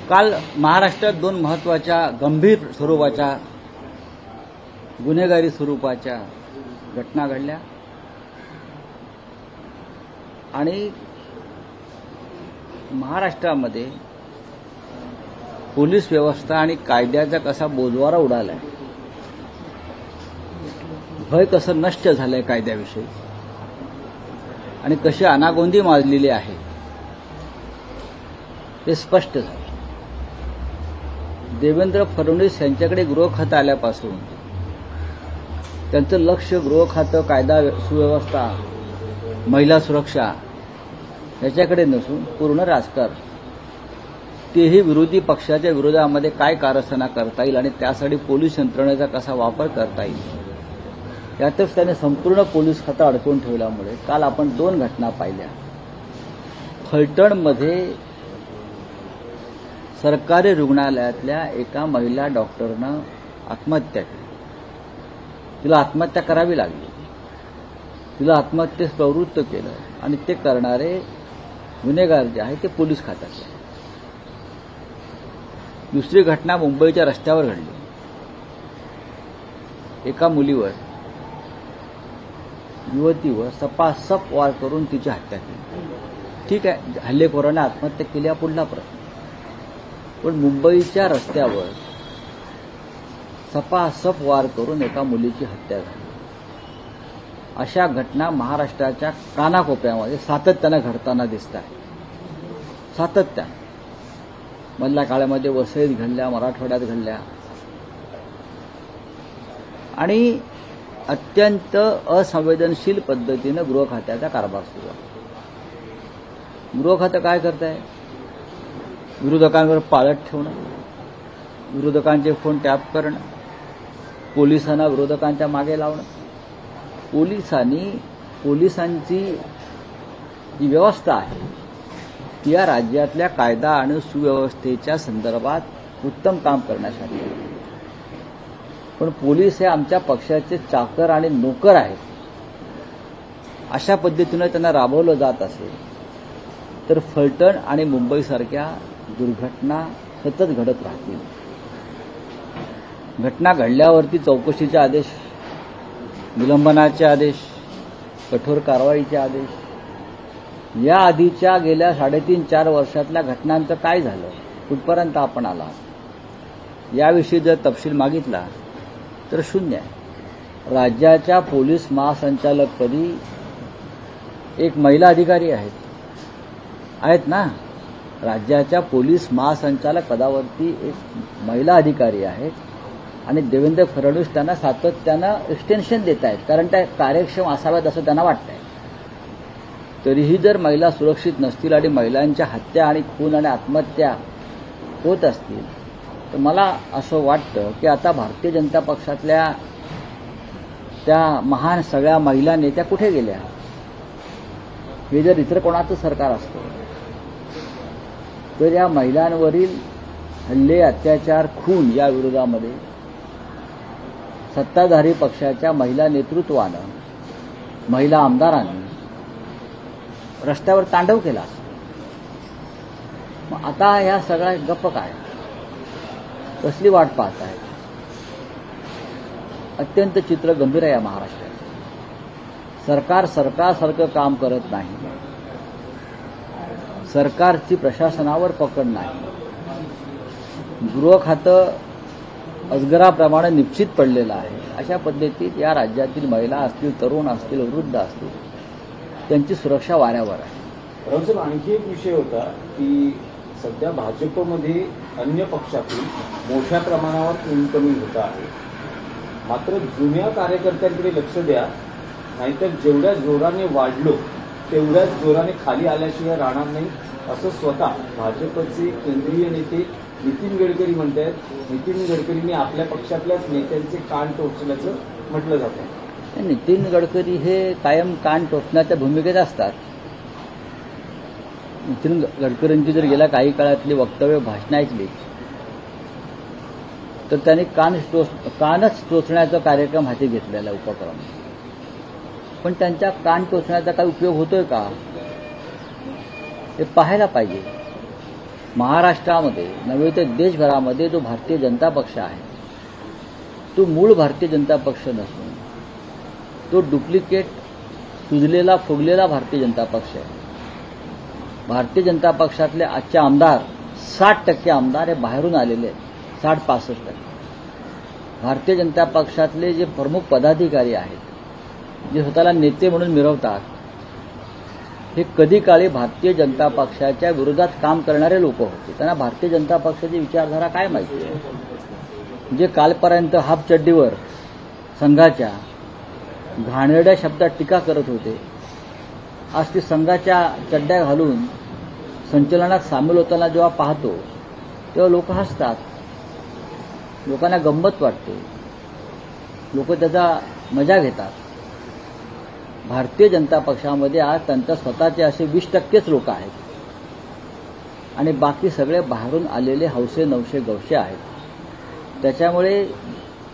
काल महाराष्ट्रात दोन महत्त्वाच्या गंभीर स्वरूपाच्या गुन्हेगारी स्वरूपाच्या घटना घडल्या आणि महाराष्ट्रामध्ये पोलीस व्यवस्था आणि कायद्याचा कसा बोजवारा उडालाय, भय कसं नष्ट झालंय कायद्याविषयी आणि कशी अनागोंदी माजलेली आहे हे स्पष्ट झालं. देवेंद्र फडणवीस यांच्याकडे गृह खातं आल्यापासून त्यांचं लक्ष गृह खातं, कायदा सुव्यवस्था, महिला सुरक्षा याच्याकडे नसून पूर्ण राजकारण, तेही विरोधी पक्षाच्या विरोधामध्ये काय कारस्थाना करता येईल आणि त्यासाठी पोलीस यंत्रणेचा कसा वापर करता येईल यातच त्याने संपूर्ण पोलीस खातं अडकवून ठेवल्यामुळे काल आपण दोन घटना पाहिल्या. फलटणमध्ये सरकारी रुग्णालयातल्या एका महिला डॉक्टरनं आत्महत्या केली. तिला आत्महत्या करावी लागली, तिला आत्महत्येस प्रवृत्त केलं आणि ते करणारे गुन्हेगार जे आहे ते पोलीस खात्यातले. दुसरी घटना मुंबईच्या रस्त्यावर घडली. एका मुलीवर, युवतीवर सपासप वार करून तिची हत्या केली. ठीक आहे, हल्लेखोराने आत्महत्या केली हा पुढला प्रश्न, पण मुंबईच्या रस्त्यावर सपासप वार करून एका मुलीची हत्या झाली. अशा घटना महाराष्ट्राच्या कानाकोपऱ्यामध्ये सातत्यानं घडताना दिसत आहे. सातत्यानं मधल्या काळामध्ये वसईत घडल्या, मराठवाड्यात घडल्या आणि अत्यंत असंवेदनशील पद्धतीनं गृह खात्याचा कारभार सुरू आहे. गृह खातं काय करत आहे? विरोधकांवर पाळत ठेवणं, विरोधकांचे फोन टॅप करणं, पोलिसांना विरोधकांच्या मागे लावणं. पोलिसांची जी व्यवस्था आहे ती या राज्यातल्या कायदा आणि सुव्यवस्थेच्या संदर्भात उत्तम काम करण्यासाठी, पण पोलीस हे आमच्या पक्षाचे चाकर आणि नोकर आहेत अशा पद्धतीनं त्यांना राबवलं जात असेल तर फलटण आणि मुंबईसारख्या दुर्घटना सतत घडत राहतील. घटना घडल्यावरती चौकशीचे आदेश, निलंबनाचे आदेश, कठोर कारवाईचे आदेश, या आधीच्या गेल्या 3.5-4 वर्षातल्या घटनांचं काय झालं, कुठपर्यंत आपण आला याविषयी जर तपशील मागितला तर शून्य आहे. राज्याच्या पोलीस महासंचालकपदी एक महिला अधिकारी आहेत ना, राज्याच्या पोलीस महासंचालक पदावरती एक महिला अधिकारी आहेत आणि देवेंद्र फडणवीस त्यांना सातत्यानं एक्सटेन्शन देत आहेत, कारण त्या कार्यक्षम असाव्यात असं त्यांना वाटतंय. तरीही जर महिला सुरक्षित नसतील आणि महिलांच्या हत्या आणि खून आणि आत्महत्या होत असतील तर मला असं वाटतं की आता भारतीय जनता पक्षातल्या त्या महान सगळ्या महिला नेत्या कुठे गेल्या? हे जर इतर कोणाचं सरकार असतं तर या महिलांवरील हल्ले, अत्याचार, खून या विरोधामध्ये सत्ताधारी पक्षाच्या महिला नेतृत्वानं, महिला आमदारांनी रस्त्यावर तांडव केला. मग आता ह्या सगळ्या गप्प काय, कसली वाट पाहत आहे? अत्यंत चित्र गंभीर आहे या महाराष्ट्रात. सरकार सरकारसारखं काम करत नाही, सरकारची प्रशासनावर पकड नाही, गृह खातं अजगराप्रमाणे निश्चित पडलेलं आहे. अशा पद्धतीत या राज्यातील महिला असतील, तरुण असतील, वृद्ध असतील, त्यांची सुरक्षा वाऱ्यावर आहे. रावसाहेब, आणखी एक विषय होता की सध्या भाजपमध्ये अन्य पक्षातून मोठ्या प्रमाणावर इनकमिंग होत आहे. मात्र जुन्या कार्यकर्त्यांकडे लक्ष द्या, नाहीतर जेवढ्या जोराने वाढलो तेवढ्याच जोराने खाली आल्याशिवाय राहणार नाही, असं स्वतः भाजपचे केंद्रीय नेते नितीन गडकरी म्हणतात. नितीन गडकरींनी आपल्या पक्षातल्याच नेत्यांचे कान टोचल्याचं म्हटलं जातं. नितीन गडकरी हे कायम कान टोचण्याच्या भूमिकेत असतात. नितीन गडकरींची जर गेल्या काही काळातली वक्तव्य, भाषणं ऐकली तर त्यांनी कानच टोचण्याचा कार्यक्रम हाती घेतलेला उपक्रम. पण त्यांच्या कान टोचण्याचा काही उपयोग होतोय का हे पाहायला पाहिजे. महाराष्ट्रामध्ये नव्हे तर देशभरामध्ये जो भारतीय जनता पक्ष आहे तो मूळ भारतीय जनता पक्ष नसून तो डुप्लिकेट सुजलेला फुगलेला भारतीय जनता पक्ष आहे. भारतीय जनता पक्षातले आजचे आमदार 60% आमदार हे बाहेरून आलेले आहेत, 60-65%. भारतीय जनता पक्षातले जे प्रमुख पदाधिकारी आहेत जे स्वतःला नेते म्हणून मिरवतात हे कधी काळी भारतीय जनता पक्षाच्या विरोधात काम करणारे लोक होते. त्यांना भारतीय जनता पक्षाची विचारधारा काय माहिती आहे. जे कालपर्यंत हाफ चड्डीवर संघाच्या घाणेरड्या शब्दात टीका करत होते आज ती संघाच्या चड्ड्या घालून संचलनात सामील होताना जेव्हा पाहतो तेव्हा लोक हसतात, लोकांना गंमत वाटते, लोक त्याचा मजा घेतात. भारतीय जनता पक्षामध्ये आज त्यांच्या स्वतःचे असे 20%च लोक आहेत आणि बाकी सगळे बाहेरून आलेले हौसे नवसे गवसे आहेत. त्याच्यामुळे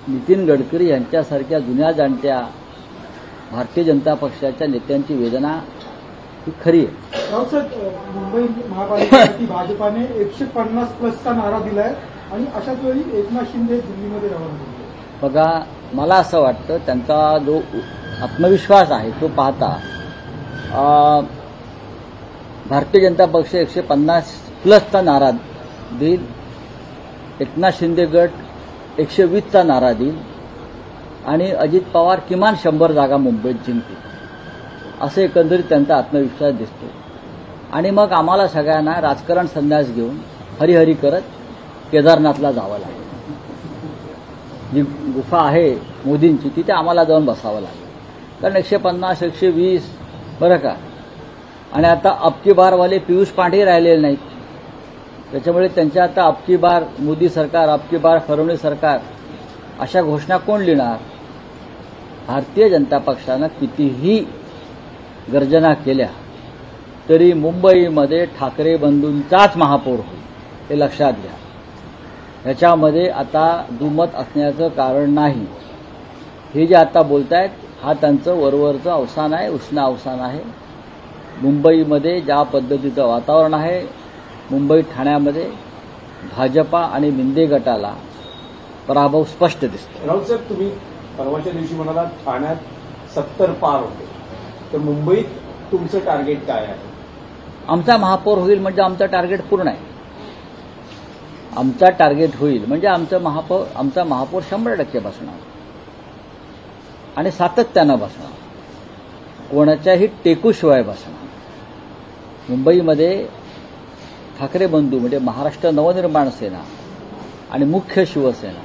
नितीन गडकरी यांच्यासारख्या जुन्या जाणत्या भारतीय जनता पक्षाच्या नेत्यांची वेदना ही खरी आहे. राऊतसाहेब, मुंबई महापालिकेसाठी भाजपाने 150+चा नारा दिलाय आणि अशाच वेळी एकनाथ शिंदे दिल्लीमध्ये रवाना झाले. बघा, मला असं वाटतं त्यांचा जो आत्मविश्वास आहे तो पाहता भारतीय जनता पक्ष 150+चा नारा देईल, एकनाथ शिंदे गट 120चा नारा देईल आणि अजित पवार किमान 100 जागा मुंबईत जिंकतील, असे एकंदरीत त्यांचा आत्मविश्वास दिसतो. आणि मग आम्हाला सगळ्यांना राजकारण संन्यास घेऊन हरिहरी करत केदारनाथला जावं लागेल. जी गुफा आहे मोदींची तिथे आम्हाला जाऊन बसावं लागेल, कारण 150 120 बरं का. आणि आता अबकी बारवाले पियुष पांडे राहिलेले नाहीत, त्याच्यामुळे त्यांच्या आता अबकी बार मोदी सरकार, अबकी बार फडणवीस सरकार अशा घोषणा कोण लिहिणार. भारतीय जनता पक्षानं कितीही गर्जना केल्या तरी मुंबईमध्ये ठाकरे बंधूंचाच महापौर होईल, हे लक्षात घ्या. ह्याच्यामध्ये आता दुमत असण्याचं कारण नाही. हे जे आता बोलतायत हा त्यांचं वरवरचं अवसान आहे, उष्ण अवसान आहे. मुंबईमध्ये ज्या पद्धतीचं वातावरण आहे, मुंबई ठाण्यामध्ये भाजपा आणि मिंदे गटाला पराभव स्पष्ट दिसतो. राऊतसाहेब, तुम्ही परवाच्या दिवशी म्हणाला ठाण्यात 70 पार होते, तर मुंबईत तुमचं टार्गेट काय आहे? आमचा महापौर होईल म्हणजे आमचं टार्गेट पूर्ण आहे. आमचा टार्गेट होईल म्हणजे आमचा महापौर 100% बसणार आणि सातत्यानं बसणार, कोणाच्याही टेकूशिवाय बसणार. मुंबईमध्ये ठाकरे बंधू म्हणजे महाराष्ट्र नवनिर्माण सेना आणि मुख्य शिवसेना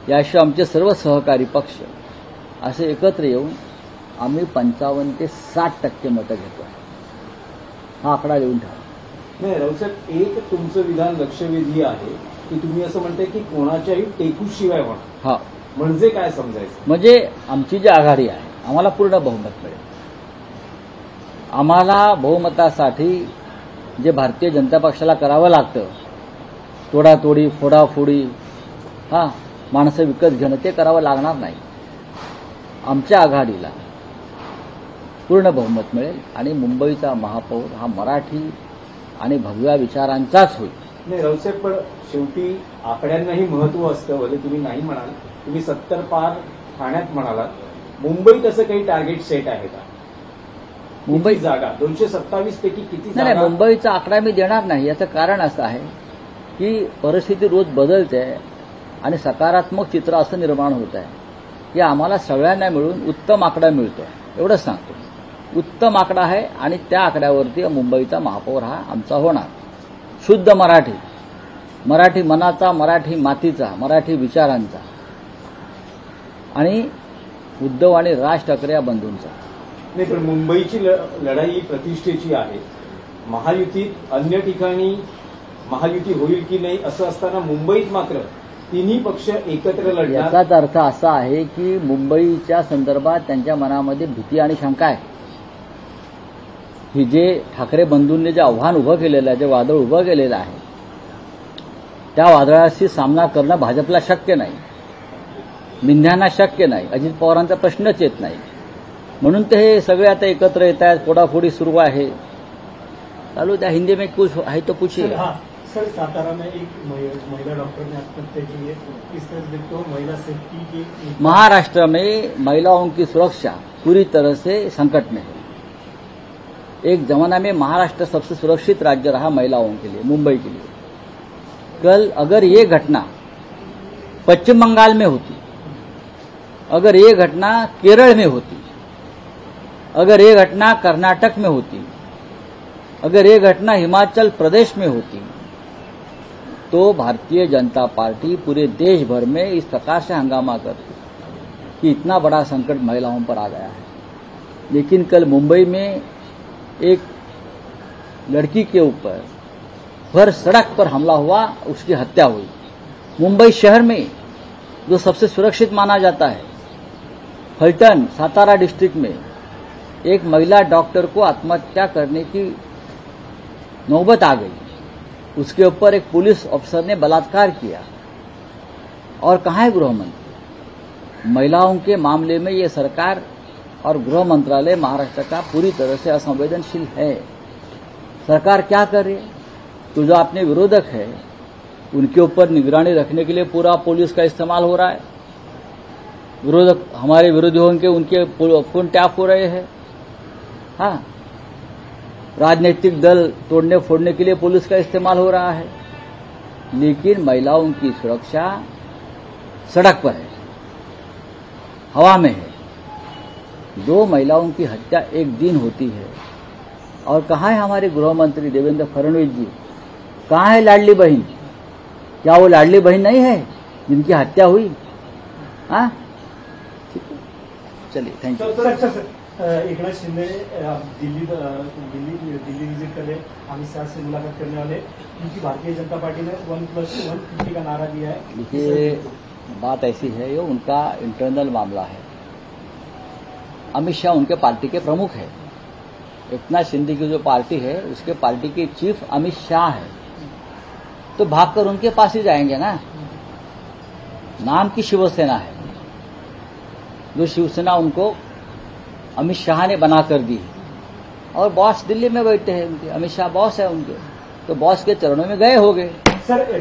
याशिवाय आमचे सर्व सहकारी पक्ष असे एकत्र येऊन आम्ही 55 ते 60% मतं घेतो. हा आकडा लिहून ठेवा. नाही राऊतसाहेब, एक तुमचं विधान लक्षवेधी आहे की तुम्ही असं म्हणताय की कोणाच्याही टेकूशिवाय होणार. हा म्हणजे काय समजायचं? म्हणजे आमची जी आघाडी आहे आम्हाला पूर्ण बहुमत मिळेल. आम्हाला बहुमतासाठी जे भारतीय जनता पक्षाला करावं लागतं, तोडातोडी फोडाफोडी माणसं विकत घेणं, ते करावं लागणार नाही. आमच्या आघाडीला पूर्ण बहुमत मिळेल आणि मुंबईचा महापौर हा मराठी आणि भगव्या विचारांचाच होईल. नाही राऊतसाहेब, पण शेवटी आकड्यांनाही महत्व असतं. भले तुम्ही नाही म्हणाल, तुम्ही 70 पार ठाण्यात म्हणालात, मुंबईत असं काही टार्गेट सेट आहे का? मुंबई जागा 227 पैकी किती नाही, मुंबईचा आकडा मी देणार नाही. याचं कारण असं आहे की परिस्थिती रोज बदलते आणि सकारात्मक चित्र असं निर्माण होत आहे की आम्हाला सगळ्यांना मिळून उत्तम आकडा मिळतो, एवढंच सांगतो. उत्तम आकडा आहे आणि त्या आकड्यावरती मुंबईचा महापौर हा आमचा होणार. शुद्ध मराठी, मराठी मनाचा, मराठी मातीचा, मराठी विचारांचा आणि उद्धव आणि राज ठाकरे या बंधूंचा. नाही, पण मुंबईची लढाई प्रतिष्ठेची आहे. महायुतीत अन्य ठिकाणी महायुती होईल की नाही असं असताना मुंबईत मात्र तिन्ही पक्ष एकत्र लढणार. याचाच अर्थ असा आहे की मुंबईच्या संदर्भात त्यांच्या मनामध्ये भीती आणि शंका आहे. ही जे ठाकरे बंधूंनी जे आव्हान उभं केलेलं आहे, जे वादळ उभं केलेलं आहे, त्या वादळाशी सामना करणं भाजपला शक्य नाही, मिंध्यांना शक्य नाही, अजित पवारांचा प्रश्नच येत नाही. म्हणून ते हे सगळे आता एकत्र येत आहेत, फोडाफोडी सुरू आहे. चालू त्या हिंदी में कुछ आहे तो पूछिए. सर, सातारा में एक महिला डॉक्टर ने आत्महत्या की है। किस तरह से देखते हो महिला सेफ्टी की? महाराष्ट्र में महिलाओं की सुरक्षा पूरी तरह से संकट में है। एक जमाना में महाराष्ट्र सबसे सुरक्षित राज्य रहा महिलाओं के लिए, मुंबई के लिए। कल अगर ये घटना पश्चिम बंगाल में होती, अगर ये घटना केरल में होती, अगर ये घटना कर्नाटक में होती, अगर ये घटना हिमाचल प्रदेश में होती, तो भारतीय जनता पार्टी पूरे देश भर में इस प्रकार से हंगामा करती कि इतना बड़ा संकट महिलाओं पर आ गया है। लेकिन कल मुंबई में एक लड़की के ऊपर भर सड़क पर हमला हुआ, उसकी हत्या हुई। मुंबई शहर में जो सबसे सुरक्षित माना जाता है, फलटन सातारा डिस्ट्रिक्ट में एक महिला डॉक्टर को आत्महत्या करने की नौबत आ गई। उसके ऊपर एक पुलिस अफसर ने बलात्कार किया। और कहाँ है गृह मंत्री? महिलाओं के मामले में ये सरकार और गृह मंत्रालय महाराष्ट्र का पूरी तरह से असंवेदनशील है। सरकार क्या कर रही है? तो जो अपने विरोधक है उनके ऊपर निगरानी रखने के लिए पूरा पुलिस का इस्तेमाल हो रहा है। विरोधक हमारे विरोधी होंगे, उनके फोन टैप हो रहे हैं। हाँ, राजनीतिक दल तोड़ने फोड़ने के लिए पुलिस का इस्तेमाल हो रहा है। लेकिन महिलाओं की सुरक्षा सड़क पर है, हवा में है। 2 महिलाओं की हत्या एक दिन होती है। और कहाँ है हमारे गृह मंत्री देवेंद्र फडणवीस जी? कहाँ है लाडली बहन? क्या वो लाडली बहन नहीं है जिनकी हत्या हुई? हाँ, ठीक है, चलिए, thank you. Sir, Eknath Shinde Delhi visit कर रहे, अमित शाह से मुलाकात करने वाले, क्योंकि भारतीय जनता पार्टी ने 1+150 का नारा दिया है। देखिए, बात ऐसी है, ये उनका इंटरनल मामला है। अमित शाह उनके पार्टी के प्रमुख है। एकनाथ शिंदे की जो पार्टी है उसके पार्टी के चीफ अमित शाह है, तो भागकर उनके पास ही जाएंगे ना। नाम की शिवसेना है, जो शिवसेना उनको अमित शाह ने बना कर दी। और बॉस दिल्ली में बैठे हैं उनके, अमित शाह बॉस है उनके, तो बॉस के चरणों में गए होंगे। सर